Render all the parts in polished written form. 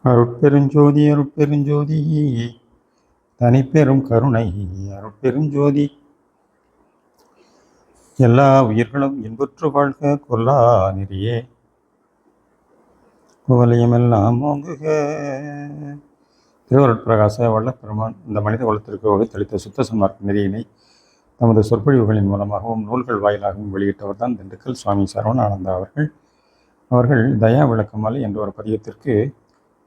அருட்பெருஞ்சோதி அருட்பெருஞ்சோதி தனிப்பெரும் கருணை அருட்பெருஞ்சோதி. எல்லா உயிர்களும் இன்புற்று வாழ்க கொல்லா நெறியே குவலயமெல்லாம் ஓங்குக. திருவருட்பிரகாச வல்லப்பெருமான் இந்த மனித குலத்திற்கு வகுத்தளித்த சுத்த சன்மார்க்க நெறியினை தமது சொற்பொழிவுகளின் மூலமாகவும் நூல்கள் வாயிலாகவும் வெளியிட்டவர் தான் திண்டுக்கல் சுவாமி சரவணானந்தா அவர்கள் தயா விளக்கமாலை என்ற ஒரு பதியத்திற்கு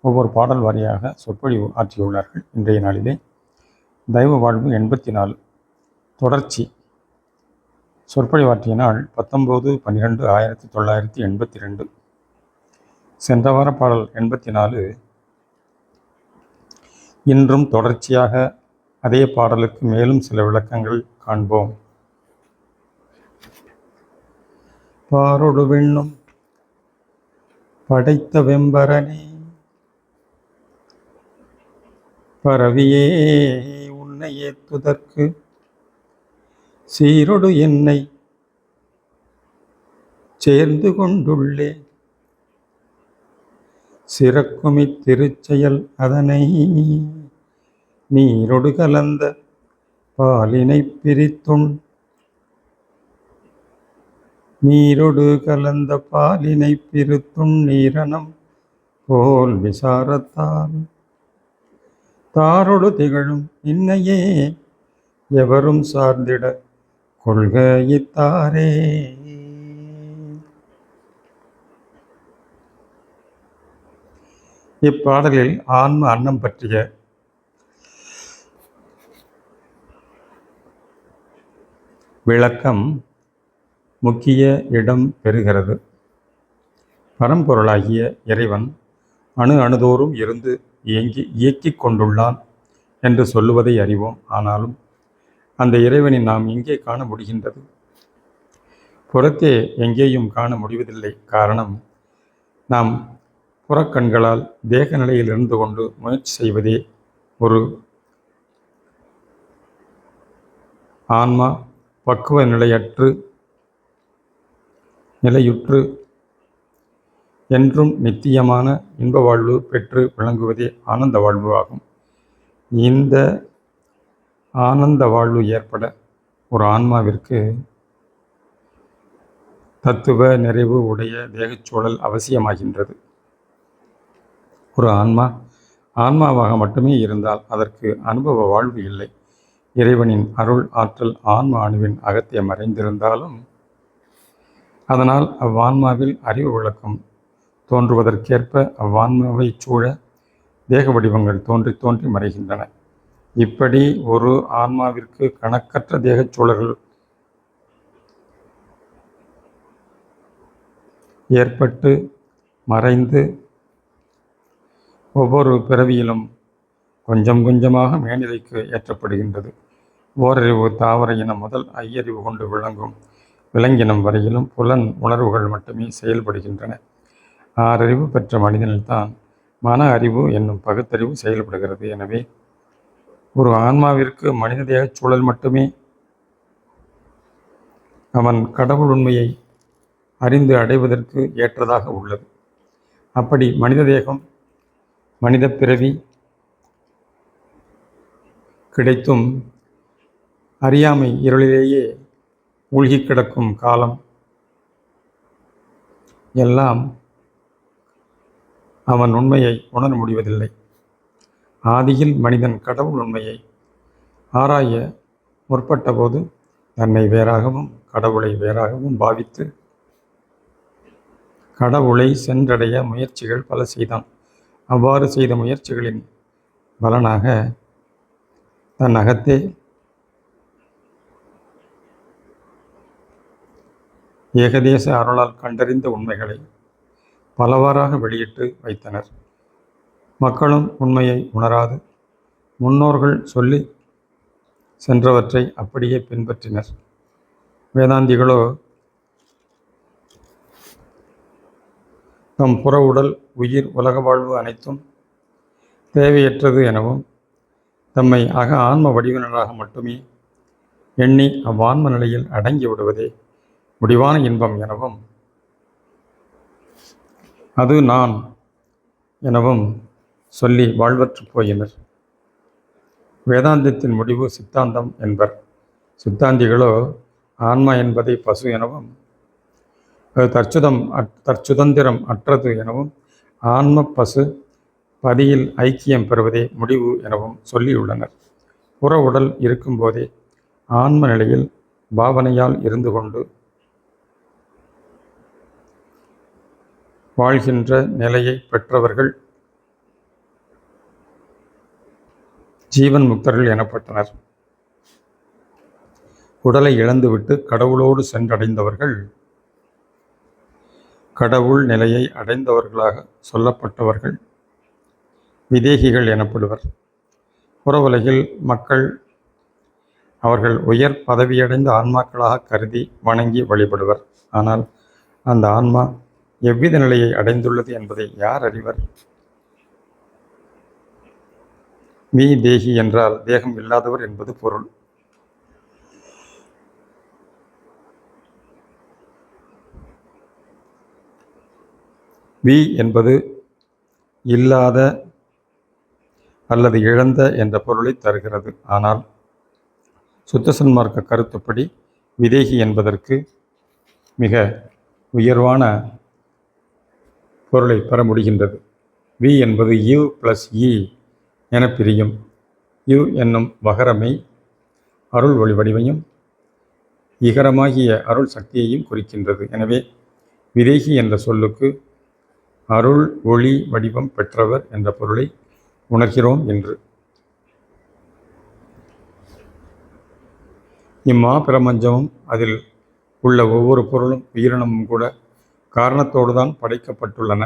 ஒவ்வொரு பாடல் வாரியாக சொற்பொழிவு ஆற்றியுள்ளார்கள். இன்றைய நாளிலே தெய்வ வாழ்வு 84 தொடர்ச்சி. சொற்பொழிவாற்றிய நாள் 19/12/1982. சென்ற வார பாடல் 84 இன்றும் தொடர்ச்சியாக அதே பாடலுக்கு மேலும் சில விளக்கங்கள் காண்போம். பாரொடு விண்ணும் படைத்த வெம்பரனே பரவியே உன்னை ஏத்துதற்கு சீரொடு என்னை சேர்ந்து கொண்டுள்ளே சிறக்குமி திருச்செயல் அதனை நீரொடு கலந்த பாலினை பிரித்துண் நீரணம் போல் விசாரத்தால் தாரொடு திகழும் இன்னையே எவரும் சார்ந்திட கொள்கையித்தாரே. இப்பாடலில் ஆன்ம அன்னம் பற்றிய விளக்கம் முக்கிய இடம் பெறுகிறது. பரம்பொருளாகிய இறைவன் அணுதோறும் இருந்து இயக்கிக் கொண்டுள்ளான் என்று சொல்லுவதை அறிவோம். ஆனாலும் அந்த இறைவனை நாம் எங்கே காண முடிகின்றது? புறத்தே எங்கேயும் காண முடிவதில்லை. காரணம், நாம் புறக்கண்களால் தேக நிலையில் இருந்து கொண்டு முயற்சி செய்வதே ஒரு ஆன்மா பக்குவ நிலையுற்று என்றும் நித்தியமான இன்ப வாழ்வு பெற்று விளங்குவதே ஆனந்த வாழ்வு ஆகும். இந்த ஆனந்த வாழ்வு ஏற்பட ஒரு ஆன்மாவிற்கு தத்துவ நிறைவு உடைய தேகச்சூழல் அவசியமாகின்றது. ஒரு ஆன்மாவாக மட்டுமே இருந்தால் அதற்கு அனுபவ வாழ்வு இல்லை. இறைவனின் அருள் ஆற்றல் ஆன்ம அணுவின் அகத்தே மறைந்திருந்தாலும் அதனால் அவ்வான்மாவில் அறிவு விளக்கம் தோன்றுவதற்கேற்ப அவ்வான்மாவை சூழ தேக வடிவங்கள் தோன்றி மறைகின்றன. இப்படி ஒரு ஆன்மாவிற்கு கணக்கற்ற தேகச்சூழல்கள் ஏற்பட்டு மறைந்து ஒவ்வொரு பிறவியிலும் கொஞ்சம் கொஞ்சமாக மேல்நிலைக்கு ஏற்றப்படுகின்றது. ஓரறிவு தாவர இனம் முதல் ஐயறிவு கொண்டு விளங்கும் விலங்கினம் வரையிலும் புலன் உணர்வுகள் மட்டுமே செயல்படுகின்றன. ஆறறிவு பெற்ற மனிதனில்தான் மன அறிவு என்னும் பகுத்தறிவு செயல்படுகிறது. எனவே ஒரு ஆன்மாவிற்கு மனித தேகச் சூழல் மட்டுமே அவன் கடவுள் உண்மையை அறிந்து அடைவதற்கு ஏற்றதாக உள்ளது. அப்படி மனித தேகம் மனித பிறவி கிடைத்தும் அறியாமை இருளிலேயே மூழ்கி கிடக்கும் காலம் எல்லாம் அவன் உண்மையை உணர முடிவதில்லை. ஆதியில் மனிதன் கடவுள் உண்மையை ஆராய முற்பட்ட போது தன்னை வேறாகவும் கடவுளை வேறாகவும் பாவித்து கடவுளை சென்றடைய முயற்சிகள் பல செய்தான். அவ்வாறு செய்த முயற்சிகளின் பலனாக தன் அகத்தே ஏகதேச அருளால் கண்டறிந்த உண்மைகளை பலவாறாக வெளியிட்டு வைத்தனர். மக்களும் உண்மையை உணராது முன்னோர்கள் சொல்லி சென்றவற்றை அப்படியே பின்பற்றினர். வேதாந்திகளோ தம் புற உடல் உயிர் உலக வாழ்வு அனைத்தும் தேவையற்றது எனவும் தம்மை ஆன்ம வடிவினராக மட்டுமே எண்ணி அவ்வான்ம நிலையில் அடங்கி விடுவதே முடிவான இன்பம் எனவும் அது நான் எனவும் சொல்லி வாழ்வற்று போயினர். வேதாந்தத்தின் முடிவு சித்தாந்தம் என்பர். சித்தாந்திகளோ ஆன்மா என்பதை பசு எனவும் அது தற்சுதந்திரம் அற்றது எனவும் ஆன்ம பசு பதியில் ஐக்கியம் பெறுவதே முடிவு எனவும் சொல்லியுள்ளனர். புற உடல் இருக்கும்போதே ஆன்ம நிலையில் பாவனையால் இருந்து கொண்டு வாழ்கின்ற நிலையை பெற்றவர்கள் ஜீவன் முக்தர்கள் எனப்பட்டனர். உடலை இழந்துவிட்டு கடவுளோடு சென்றடைந்தவர்கள் கடவுள் நிலையை அடைந்தவர்களாக சொல்லப்பட்டவர்கள் விதேகிகள் எனப்படுவர். புற உலகில் மக்கள் அவர்கள் உயர் பதவியடைந்த ஆன்மாக்களாக கருதி வணங்கி வழிபடுவர். ஆனால் அந்த ஆன்மா எவ்வித நிலையை அடைந்துள்ளது என்பதை யார் அறிவர்? தேகி என்றால் தேகம் இல்லாதவர் என்பது பொருள். என்பது இல்லாத அல்லது இழந்த என்ற பொருளை தருகிறது. ஆனால் சுத்த சன்மார்க்க கருத்துப்படி விதேகி என்பதற்கு மிக உயர்வான பொருளை பெற முடிகின்றது. என்பது யு ப்ளஸ் இ என பிரியும். யு என்னும் வகரமை அருள் ஒளி வடிவையும் இகரமாகிய அருள் சக்தியையும் குறிக்கின்றது. எனவே விதேகி என்ற சொல்லுக்கு அருள் ஒளி வடிவம் பெற்றவர் என்ற பொருளை உணர்கிறோம் என்று. பிரபஞ்சமும் அதில் உள்ள ஒவ்வொரு பொருளும் உயிரினமும் கூட காரணத்தோடு தான் படைக்கப்பட்டுள்ளன.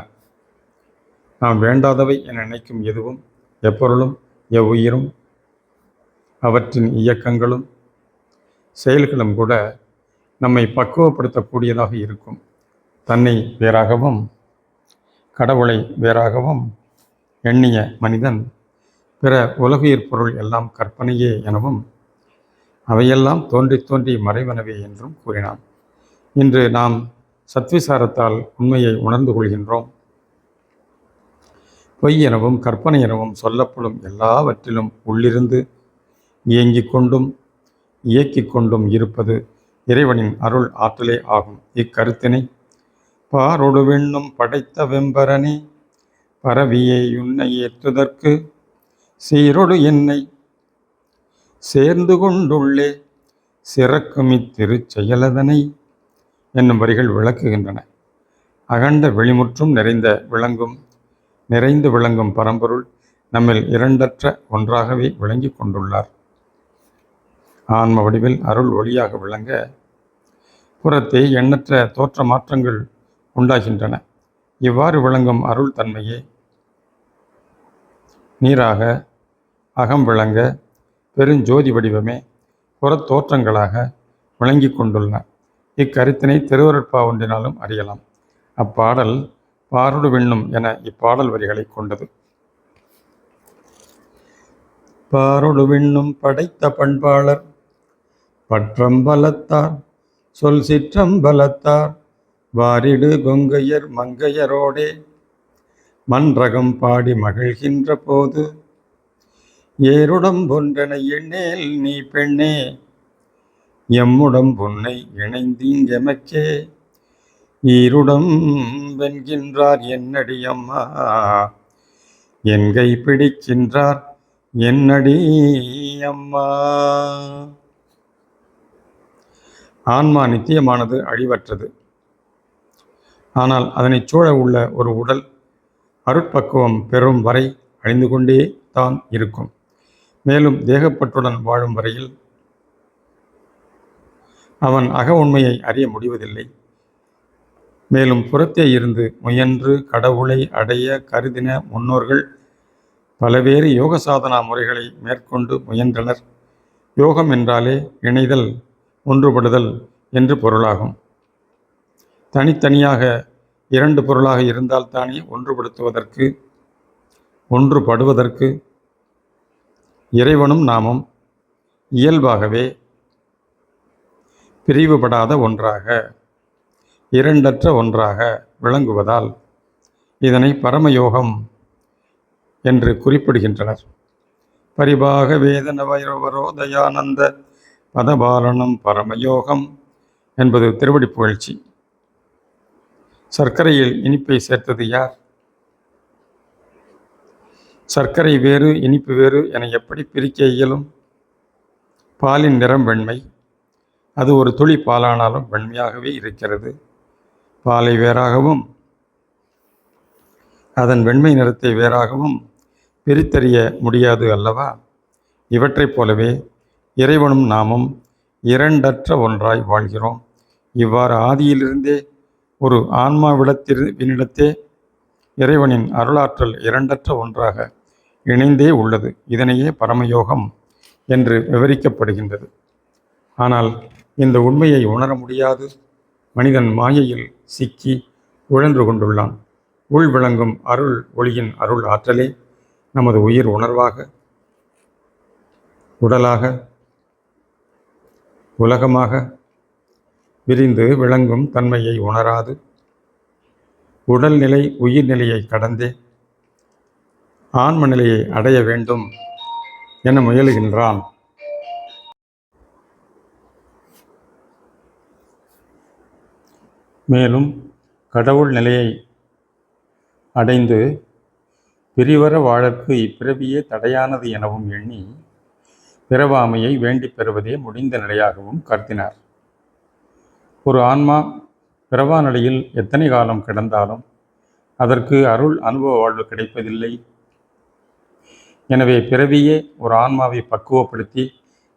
நாம் வேண்டாதவை என நினைக்கும் எதுவும் எப்பொருளும் எவ்வுயிரும் அவற்றின் இயக்கங்களும் செயல்களும் கூட நம்மை பக்குவப்படுத்தக்கூடியதாக இருக்கும். தன்னை வேறாகவும் கடவுளை வேறாகவும் எண்ணிய மனிதன் பிற உலகுயிர் பொருள் எல்லாம் கற்பனையே எனவும் அவையெல்லாம் தோன்றி மறைவனவே என்றும் கூறினான். இன்று நாம் சத்விசாரத்தால் உண்மையை உணர்ந்து கொள்கின்றோம். பொய் எனவும் கற்பனை எனவும் சொல்லப்படும் எல்லாவற்றிலும் உள்ளிருந்து இயங்கிக் கொண்டும் இயக்கிக் கொண்டும் இருப்பது இறைவனின் அருள் ஆற்றலே ஆகும். இக்கருத்தினை பாரொடு விண்ணும் படைத்த வெம்பரனே பரவியே உன்னை ஏற்றுதற்கு சீரொடு என்னை சேர்ந்து கொண்டுள்ளே சிறக்கும் இத்திருச்செயலதனை என்னும் வரிகள் விளக்குகின்றன. அகண்ட வெளிமுற்றும் நிறைந்து விளங்கும் பரம்பொருள் நம்மில் இரண்டற்ற ஒன்றாகவே விளங்கி கொண்டுள்ளார். ஆன்ம வடிவில் அருள் ஒளியாக விளங்க புறத்தே எண்ணற்ற தோற்ற மாற்றங்கள் உண்டாகின்றன. இவ்வாறு விளங்கும் அருள் தன்மையே நீராக அகம் விளங்க பெருஞ்சோதி வடிவமே புறத்தோற்றங்களாக விளங்கி கொண்டுள்ளன. இக்கருத்தினை திருவருட்பா ஒன்றினாலும் அறியலாம். அப்பாடல் பாரொடு விண்ணும் என இப்பாடல் வரிகளை கொண்டது. பாரொடு விண்ணும் படைத்த பண்பாளர் பற்றம்பலத்தார் சொல் சிற்றம்பலத்தார் வாரிடு கொங்கையர் மங்கையரோடே மன்றகம் பாடி மகிழ்கின்ற போது ஏருடம் பொன்றென எண்ணேல் நீ பெண்ணே எம்முடம் பொன்னை இணைந்தீங்கெமக்கே ஈருடம் வென்கின்றார் என்னடி அம்மா என்கை பிடிக்கின்றார் என்னடி அம்மா. ஆன்மா நித்தியமானது, அழிவற்றது. ஆனால் அதனை சூழ உள்ள ஒரு உடல் அருட்பக்குவம் பெறும் வரை அழிந்து கொண்டே தான் இருக்கும். மேலும் தேகப்பற்றுடன் வாழும் வரையில் அவன் அக உண்மையை அறிய முடிவதில்லை. மேலும் புறத்தே இருந்து முயன்று கடவுளை அடைய கருதின முன்னோர்கள் பலவேறு யோக சாதனா முறைகளை மேற்கொண்டு முயன்றனர். யோகம் என்றாலே இணைதல், ஒன்றுபடுதல் என்று பொருளாகும். தனித்தனியாக இரண்டு பொருளாக இருந்தால்தானே ஒன்றுபடுவதற்கு இறைவனும் நாமும் இயல்பாகவே பிரிவுபடாத ஒன்றாக, இரண்டற்ற ஒன்றாக விளங்குவதால் இதனை பரமயோகம் என்று குறிப்பிடுகின்றனர். பரிபாக வேதன வைரவரோதயானந்த பதபாலனம் பரமயோகம் என்பது திருவடி புகழ்ச்சி. சர்க்கரையில் இனிப்பை சேர்த்தது யார்? சர்க்கரை வேறு இனிப்பு வேறு என எப்படி பிரிக்க இயலும்? பாலின் நிறம் வெண்மை. அது ஒரு துளி பாலானாலும் வெண்மையாகவே இருக்கிறது. பாலை வேறாகவும் அதன் வெண்மை நிறத்தை வேறாகவும் பிரித்தறிய முடியாது அல்லவா? இவற்றைப் போலவே இறைவனும் நாமும் இரண்டற்ற ஒன்றாய் வாழ்கிறோம். இவ்வாறு ஆதியிலிருந்தே ஒரு ஆன்மாவிடத்தினிடத்தே இறைவனின் அருளாற்றல் இரண்டற்ற ஒன்றாக இணைந்தே உள்ளது. இதனையே பரமயோகம் என்று விவரிக்கப்படுகின்றது. ஆனால் இந்த உண்மையை உணர முடியாது மனிதன் மாயையில் சிக்கி உழன்று கொண்டுள்ளான். உள் விளங்கும் அருள் ஒளியின் அருள் ஆற்றலே நமது உயிர் உணர்வாக, உடலாக, உலகமாக விரிந்து விளங்கும் தன்மையை உணராது உடல்நிலை உயிர்நிலையை கடந்தே ஆன்ம நிலையை அடைய வேண்டும் என முயலுகின்றான். மேலும் கடவுள் நிலையை அடைந்து பிரிவர வாழற்கு இப்பிறவியே தடையானது எனவும் எண்ணி பிறவாமையை வேண்டி பெறுவதே முடிந்த நிலையாகவும் கருதினார். ஒரு ஆன்மா பிறவா நிலையில் எத்தனை காலம் கிடந்தாலும் அதற்கு அருள் அனுபவ வாழ்வு கிடைப்பதில்லை. எனவே பிறவியே ஒரு ஆன்மாவை பக்குவப்படுத்தி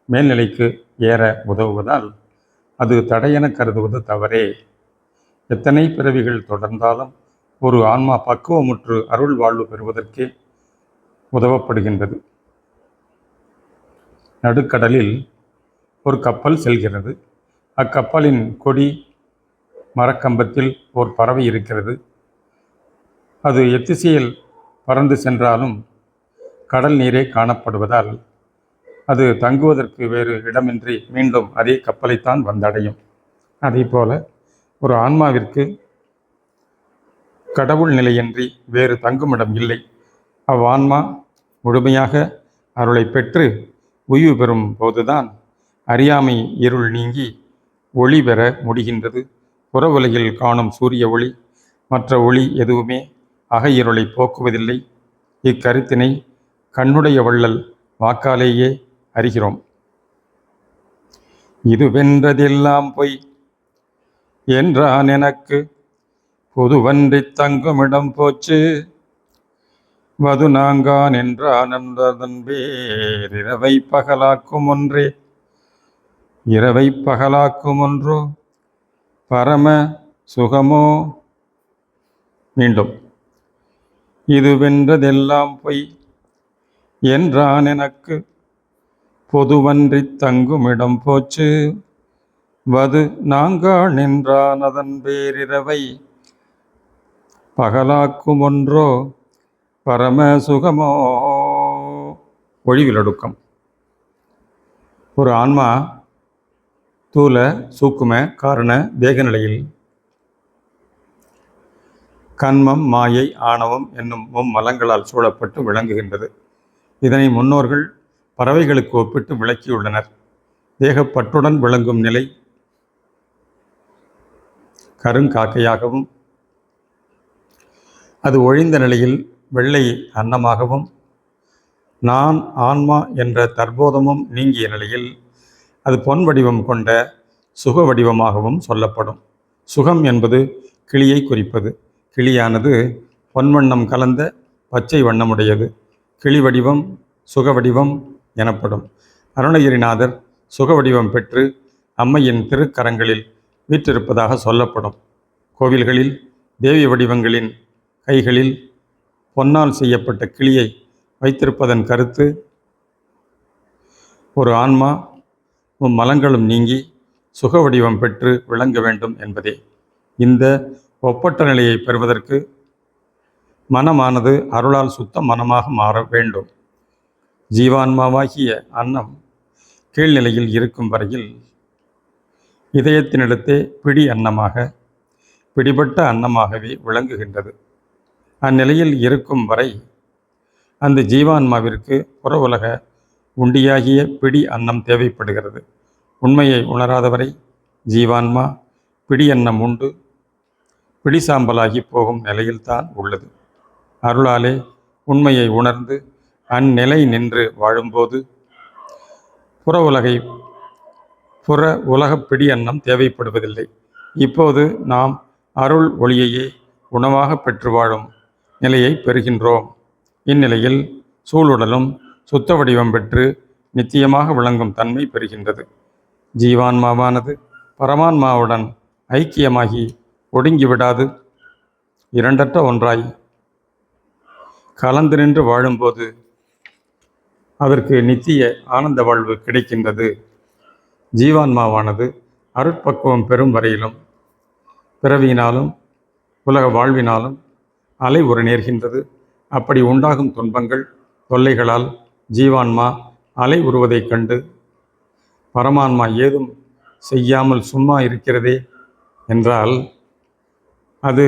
மேல்நிலைக்கு ஏற உதவுவதால் அது தடையென கருதுவது தவறே. எத்தனை பிறவிகள் தொடர்ந்தாலும் ஒரு ஆன்மா பக்குவமுற்று அருள் வாழ்வு பெறுவதற்கே உதவப்படுகின்றது. நடுக்கடலில் ஒரு கப்பல் செல்கிறது. அக்கப்பலின் கொடி மரக்கம்பத்தில் ஒரு பறவை இருக்கிறது. அது எத்திசையில் பறந்து சென்றாலும் கடல் நீரே காணப்படுவதால் அது தங்குவதற்கு வேறு இடமின்றி மீண்டும் அதே கப்பலைத்தான் வந்தடையும். அதேபோல ஒரு ஆன்மாவிற்கு கடவுள் நிலையின்றி வேறு தங்குமிடம் இல்லை. அவ்வான்மா முழுமையாக அருளை பெற்று உய்வு பெறும் போதுதான் அறியாமை இருள் நீங்கி ஒளி பெற முடிகின்றது. புற உலகில் காணும் சூரிய ஒளி மற்ற ஒளி எதுவுமே அக இருளை போக்குவதில்லை. இக்கருத்தினை கண்ணுடைய வள்ளல் வாக்காலேயே அறிகிறோம். இது வென்றதெல்லாம் பொய் என்றான் எனக்கு, பொதுவன்றி தங்குமிடம் போச்சு வது நாங்கான் என்றான் என்றதன் பேர் இரவை பகலாக்கும் ஒன்றே, இரவை பகலாக்கும் ஒன்றோ பரம சுகமோ. மீண்டும், இது வென்றதெல்லாம் பொய் என்றான் எனக்கு, பொதுவன்றி தங்குமிடம் போச்சு வது நாங்கான் என்றான் அதன் பேரிரவை பகலாக்கும் ஒன்றோ பரம சுகமோ. ஒழிவிலொடுக்கம். ஒரு ஆன்மா தூல சூக்கும காரண தேக நிலையில் கன்மம் மாயை ஆணவம் என்னும் மும்மலங்களால் சூழப்பட்டு விளங்குகின்றது. இதனை முன்னோர்கள் பறவைகளுக்கு ஒப்பிட்டு விளக்கியுள்ளனர். தேகப்பற்றுடன் விளங்கும் நிலை கருங்காக்கையாகவும், அது ஒழிந்த நிலையில் வெள்ளை அன்னமாகவும், நான் ஆன்மா என்ற தற்போதமும் நீங்கிய நிலையில் அது பொன் வடிவம் கொண்ட சுக வடிவமாகவும் சொல்லப்படும். சுகம் என்பது கிளியை குறிப்பது. கிளியானது பொன்வண்ணம் கலந்த பச்சை வண்ணமுடையது. கிளி வடிவம் சுக வடிவம் எனப்படும். அருணகிரிநாதர் சுக வடிவம் பெற்று அம்மையின் திருக்கரங்களில் வீற்றிருப்பதாக சொல்லப்படும். கோவில்களில் தேவி வடிவங்களின் கைகளில் பொன்னால் செய்யப்பட்ட கிளியை வைத்திருப்பதன் கருத்து, ஒரு ஆன்மா மலங்களும் நீங்கி சுக வடிவம் பெற்று விளங்க வேண்டும் என்பதே. இந்த ஒப்பற்ற நிலையை பெறுவதற்கு மனமானது அருளால் சுத்த மனமாக மாற வேண்டும். ஜீவான்மாவாகிய அன்னம் கீழ்நிலையில் இருக்கும் வரையில் இதயத்தினிடத்தே பிடி அன்னமாக, பிடிபட்ட அன்னமாகவே விளங்குகின்றது. அந்நிலையில் இருக்கும் வரை அந்த ஜீவான்மாவிற்கு புற உலக உண்டியாகிய பிடி அன்னம் தேவைப்படுகிறது. உண்மையை உணராதவரை ஜீவான்மா பிடி அன்னம் உண்டு பிடி சாம்பலாகி போகும் நிலையில்தான் உள்ளது. அருளாலே உண்மையை உணர்ந்து அந்நிலை நின்று வாழும்போது புற உலக பிடி அன்னம் தேவைப்படுவதில்லை. இப்போது நாம் அருள் ஒளியையே உணவாக பெற்று வாழும் நிலையை பெறுகின்றோம். இந்நிலையில் சூழுடலும் சுத்த வடிவம் பெற்று நித்தியமாக விளங்கும் தன்மை பெறுகின்றது. ஜீவான்மாவானது பரமான்மாவுடன் ஐக்கியமாகி ஒடுங்கிவிடாது இரண்டற்ற ஒன்றாய் கலந்து நின்று வாழும்போது அதற்கு நித்திய ஆனந்த வாழ்வு கிடைக்கின்றது. ஜீவான்மாவானது அருட்பக்குவம் பெறும் வரையிலும் பிறவியினாலும் உலக வாழ்வினாலும் அலை உற நேர்கின்றது. அப்படி உண்டாகும் துன்பங்கள் தொல்லைகளால் ஜீவான்மா அலை உறுவதைக் கண்டு பரமான்மா ஏதும் செய்யாமல் சும்மா இருக்கிறதே என்றால் அது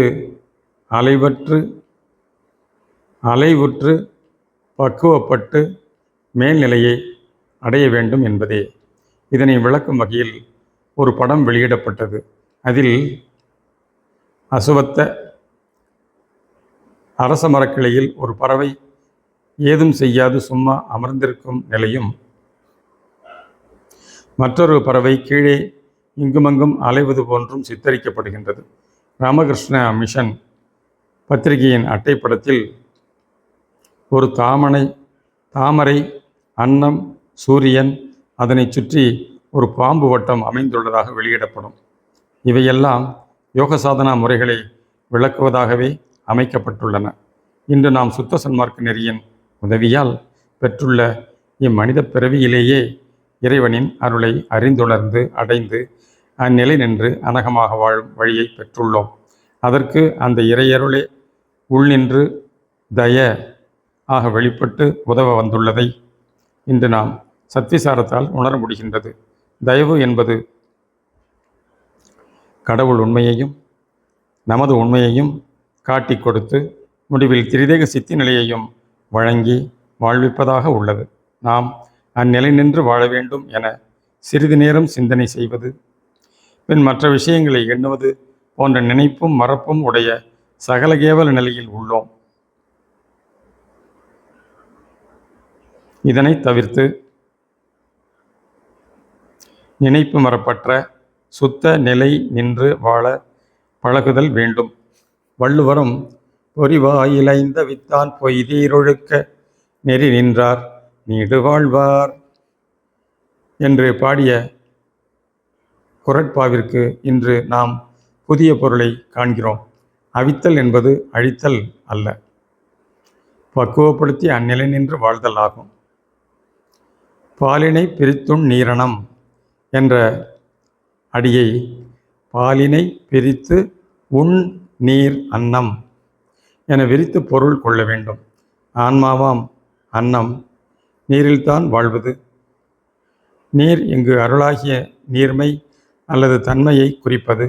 அலைவுற்று பக்குவப்பட்டு மேல்நிலையை அடைய வேண்டும் என்பதே. இதனை விளக்கும் வகையில் ஒரு படம் வெளியிடப்பட்டது. அதில் அசுவத்த அரச மரக்கிளையில் ஒரு பறவை ஏதும் செய்யாது சும்மா அமர்ந்திருக்கும் நிலையும், மற்றொரு பறவை கீழே இங்குமங்கும் அலைவது போன்றும் சித்தரிக்கப்படுகின்றது. ராமகிருஷ்ண மிஷன் பத்திரிகையின் அட்டைப்படத்தில் ஒரு தாமரை, அன்னம், சூரியன், அதனை சுற்றி ஒரு பாம்பு வட்டம் அமைந்துள்ளதாக வெளியிடப்படும். இவையெல்லாம் யோக சாதனா முறைகளை விளக்குவதாகவே அமைக்கப்பட்டுள்ளன. இன்று நாம் சுத்த சன்மார்க்க நெறியின் உதவியால் பெற்றுள்ள இம்மனித பிறவியிலேயே இறைவனின் அருளை அறிந்துணர்ந்து அடைந்து அந்நிலை நின்று அனகமாக வாழும் வழியை பெற்றுள்ளோம். அதற்கு அந்த இறையருளே உள்நின்று ஆக வெளிப்பட்டு உதவ வந்துள்ளதை இன்று நாம் சத்விசாரத்தால் உணர முடிகின்றது. தயவு என்பது கடவுள் உண்மையையும் நமது உண்மையையும் காட்டி கொடுத்து முடிவில் திரிதேக சித்தி நிலையையும் வழங்கி வாழ்விப்பதாக உள்ளது. நாம் அந்நிலை நின்று வாழ வேண்டும் என சிறிது நேரம் சிந்தனை செய்வது, பின் மற்ற விஷயங்களை எண்ணுவது போன்ற நினைப்பும் மறப்பும் உடைய சகல கேவல நிலையில் உள்ளோம். இதனை தவிர்த்து நினைப்பு மறப்பற்ற சுத்த நிலை நின்று வாழ பழகுதல் வேண்டும். வள்ளுவரும் பொறிவாயிலைந்த வித்தான் பொய்தீரொழுக்க நெறி நின்றார் நீடு வாழ்வார் என்று பாடிய குறட்பாவிற்கு இன்று நாம் புதிய பொருளை காண்கிறோம். அவித்தல் என்பது அழித்தல் அல்ல, பக்குவப்படுத்தி அந்நிலை நின்று வாழ்தல் ஆகும். பாலினை பிரித்துண் நீரணம் என்ற அடியை பாலினை பிரித்து உண் நீர் அன்னம் என விரித்து பொருள் கொள்ள வேண்டும். ஆன்மாவாம் அன்னம் நீரில்தான் வாழ்வது. நீர் இங்கு அருளாகிய நீர்மை அல்லது தன்மையை குறிப்பது.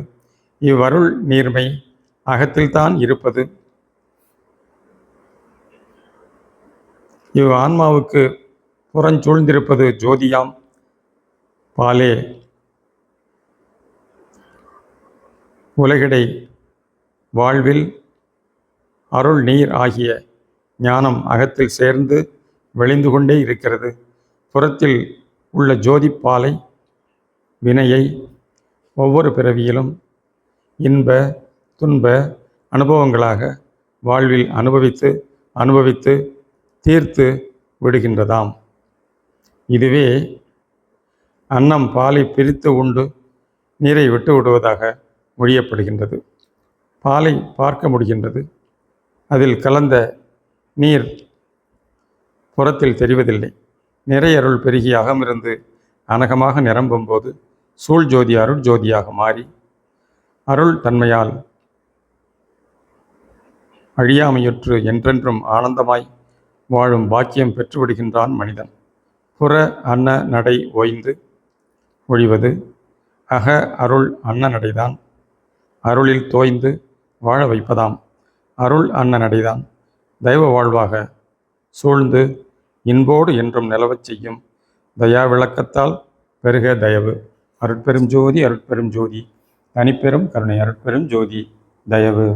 இவ்வருள் நீர்மை அகத்தில்தான் இருப்பது. இவ் ஆன்மாவுக்கு புறஞ்சூழ்ந்திருப்பது ஜோதியாம் பாலே. உலகிடை வாழ்வில் அருள் நீர் ஆகிய ஞானம் அகத்தில் சேர்ந்து வெளிந்து கொண்டே இருக்கிறது. புறத்தில் உள்ள ஜோதிப்பாலை வினையை ஒவ்வொரு பிறவியிலும் இன்ப துன்ப அனுபவங்களாக வாழ்வில் அனுபவித்து தீர்த்து விடுகின்றதாம். இதுவே அன்னம் பாலை பிரித்து உண்டு நீரை விட்டு விடுவதாக மொழியப்படுகின்றது. பாலை பார்க்க முடிகின்றது, அதில் கலந்த நீர் புறத்தில் தெரிவதில்லை. நிறையருள் பெருகி அகமிருந்து அனகமாக நிரம்பும்போது சூழ் ஜோதி அருள் ஜோதியாக மாறி அருள் தன்மையால் அழியாமையுற்று என்றென்றும் ஆனந்தமாய் வாழும் பாக்கியம் பெற்றுவிடுகின்றான் மனிதன். புற அன்ன நடை ஓய்ந்து ஒழிவது அக அருள் அன்ன நடைதான் அருளில் தோய்ந்து வாழ வைப்பதாம். அருள் அன்ன நடைதான் தெய்வ வாழ்வாக சூழ்ந்து இன்போடு என்றும் நிலவச் செய்யும் தயா விளக்கத்தால் பெருக தயவு. அருட்பெரும் ஜோதி அருட்பெரும் ஜோதி தனிப்பெரும் கருணை அருட்பெரும் ஜோதி தயவு.